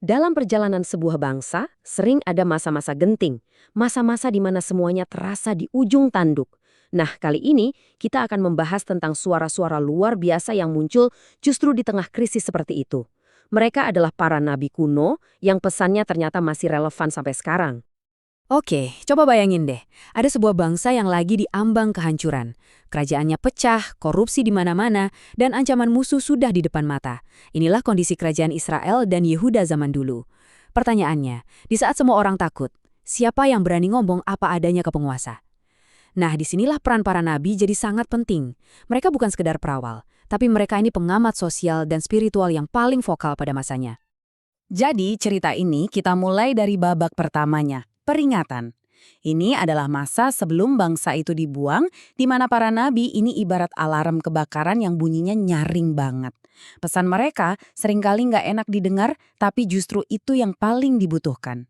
Dalam perjalanan sebuah bangsa, sering ada masa-masa genting, masa-masa di mana semuanya terasa di ujung tanduk. Nah, kali ini kita akan membahas tentang suara-suara luar biasa yang muncul justru di tengah krisis seperti itu. Mereka adalah para nabi kuno yang pesannya ternyata masih relevan sampai sekarang. Oke, coba bayangin deh. Ada sebuah bangsa yang lagi diambang kehancuran. Kerajaannya pecah, korupsi di mana-mana, dan ancaman musuh sudah di depan mata. Inilah kondisi kerajaan Israel dan Yehuda zaman dulu. Pertanyaannya, di saat semua orang takut, siapa yang berani ngomong apa adanya ke penguasa? Nah, disinilah peran para nabi jadi sangat penting. Mereka bukan sekedar perawal, tapi mereka ini pengamat sosial dan spiritual yang paling vokal pada masanya. Jadi cerita ini kita mulai dari babak pertamanya, peringatan. Ini adalah masa sebelum bangsa itu dibuang, di mana para nabi ini ibarat alarm kebakaran yang bunyinya nyaring banget. Pesan mereka seringkali nggak enak didengar, tapi justru itu yang paling dibutuhkan.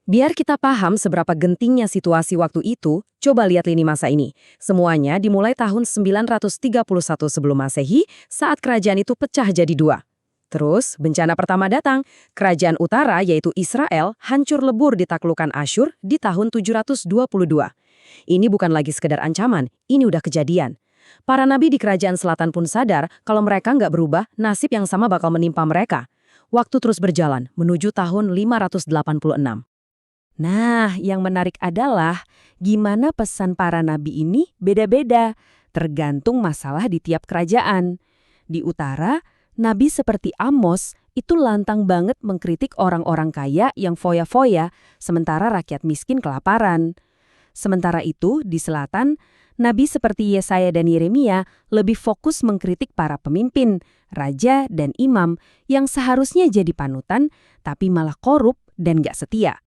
Biar kita paham seberapa gentingnya situasi waktu itu, coba lihat lini masa ini. Semuanya dimulai tahun 931 sebelum Masehi saat kerajaan itu pecah jadi dua. Terus, bencana pertama datang. Kerajaan utara, yaitu Israel, hancur lebur ditaklukkan Asyur di tahun 722. Ini bukan lagi sekedar ancaman, ini udah kejadian. Para nabi di kerajaan selatan pun sadar kalau mereka nggak berubah, nasib yang sama bakal menimpa mereka. Waktu terus berjalan menuju tahun 586. Nah, yang menarik adalah gimana pesan para nabi ini beda-beda, tergantung masalah di tiap kerajaan. Di utara, nabi seperti Amos itu lantang banget mengkritik orang-orang kaya yang foya-foya, sementara rakyat miskin kelaparan. Sementara itu, di selatan, nabi seperti Yesaya dan Yeremia lebih fokus mengkritik para pemimpin, raja, dan imam yang seharusnya jadi panutan, tapi malah korup dan gak setia.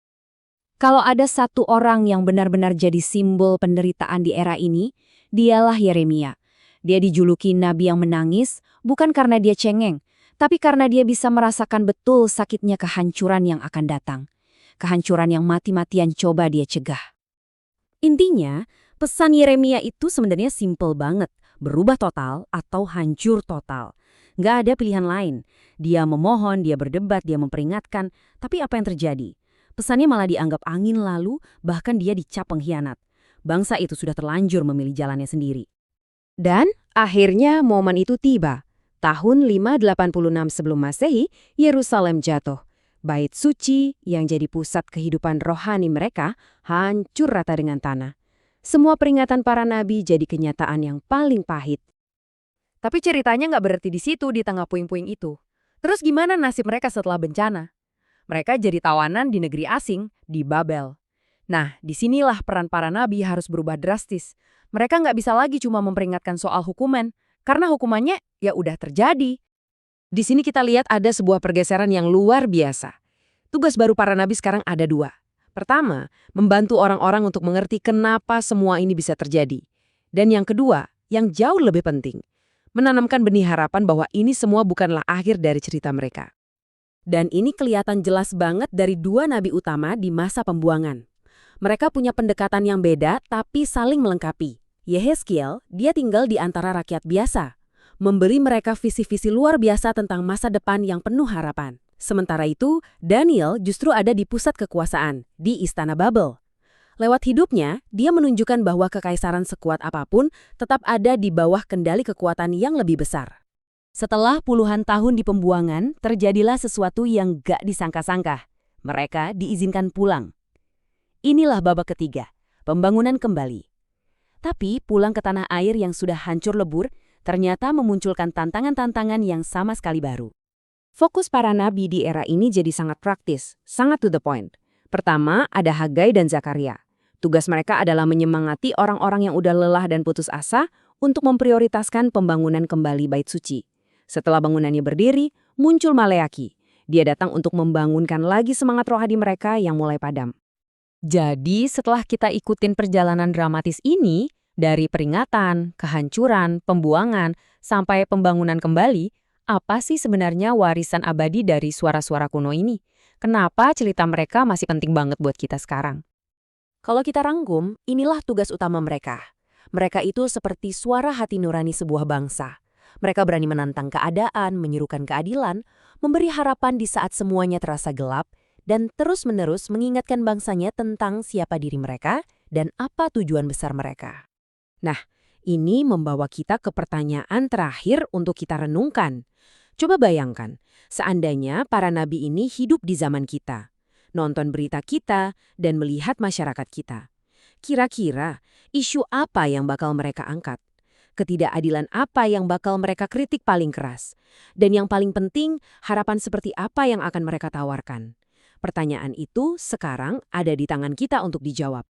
Kalau ada satu orang yang benar-benar jadi simbol penderitaan di era ini, dialah Yeremia. Dia dijuluki nabi yang menangis, bukan karena dia cengeng, tapi karena dia bisa merasakan betul sakitnya kehancuran yang akan datang. Kehancuran yang mati-matian coba dia cegah. Intinya, pesan Yeremia itu sebenarnya simpel banget, berubah total atau hancur total. Nggak ada pilihan lain. Dia memohon, dia berdebat, dia memperingatkan, tapi apa yang terjadi? Pesannya malah dianggap angin lalu, bahkan dia dicap pengkhianat. Bangsa itu sudah terlanjur memilih jalannya sendiri. Dan akhirnya momen itu tiba. Tahun 586 sebelum Masehi, Yerusalem jatuh. Bait suci yang jadi pusat kehidupan rohani mereka hancur rata dengan tanah. Semua peringatan para nabi jadi kenyataan yang paling pahit. Tapi ceritanya nggak berhenti di situ di tengah puing-puing itu. Terus gimana nasib mereka setelah bencana? Mereka jadi tawanan di negeri asing, di Babel. Nah, disinilah peran para nabi harus berubah drastis. Mereka nggak bisa lagi cuma memperingatkan soal hukuman, karena hukumannya ya udah terjadi. Di sini kita lihat ada sebuah pergeseran yang luar biasa. Tugas baru para nabi sekarang ada dua. Pertama, membantu orang-orang untuk mengerti kenapa semua ini bisa terjadi. Dan yang kedua, yang jauh lebih penting, menanamkan benih harapan bahwa ini semua bukanlah akhir dari cerita mereka. Dan ini kelihatan jelas banget dari dua nabi utama di masa pembuangan. Mereka punya pendekatan yang beda tapi saling melengkapi. Yehezkiel, dia tinggal di antara rakyat biasa, memberi mereka visi-visi luar biasa tentang masa depan yang penuh harapan. Sementara itu, Daniel justru ada di pusat kekuasaan, di Istana Babel. Lewat hidupnya, dia menunjukkan bahwa kekaisaran sekuat apapun tetap ada di bawah kendali kekuatan yang lebih besar. Setelah puluhan tahun di pembuangan, terjadilah sesuatu yang gak disangka-sangka. Mereka diizinkan pulang. Inilah babak ketiga, pembangunan kembali. Tapi pulang ke tanah air yang sudah hancur lebur, ternyata memunculkan tantangan-tantangan yang sama sekali baru. Fokus para nabi di era ini jadi sangat praktis, sangat to the point. Pertama, ada Hagai dan Zakaria. Tugas mereka adalah menyemangati orang-orang yang udah lelah dan putus asa untuk memprioritaskan pembangunan kembali bait suci. Setelah bangunannya berdiri, muncul Maleaki. Dia datang untuk membangunkan lagi semangat rohani mereka yang mulai padam. Jadi setelah kita ikutin perjalanan dramatis ini, dari peringatan, kehancuran, pembuangan, sampai pembangunan kembali, apa sih sebenarnya warisan abadi dari suara-suara kuno ini? Kenapa cerita mereka masih penting banget buat kita sekarang? Kalau kita rangkum, inilah tugas utama mereka. Mereka itu seperti suara hati nurani sebuah bangsa. Mereka berani menantang keadaan, menyerukan keadilan, memberi harapan di saat semuanya terasa gelap, dan terus-menerus mengingatkan bangsanya tentang siapa diri mereka dan apa tujuan besar mereka. Nah, ini membawa kita ke pertanyaan terakhir untuk kita renungkan. Coba bayangkan, seandainya para nabi ini hidup di zaman kita, nonton berita kita, dan melihat masyarakat kita. Kira-kira isu apa yang bakal mereka angkat? Ketidakadilan apa yang bakal mereka kritik paling keras? Dan yang paling penting, harapan seperti apa yang akan mereka tawarkan? Pertanyaan itu sekarang ada di tangan kita untuk dijawab.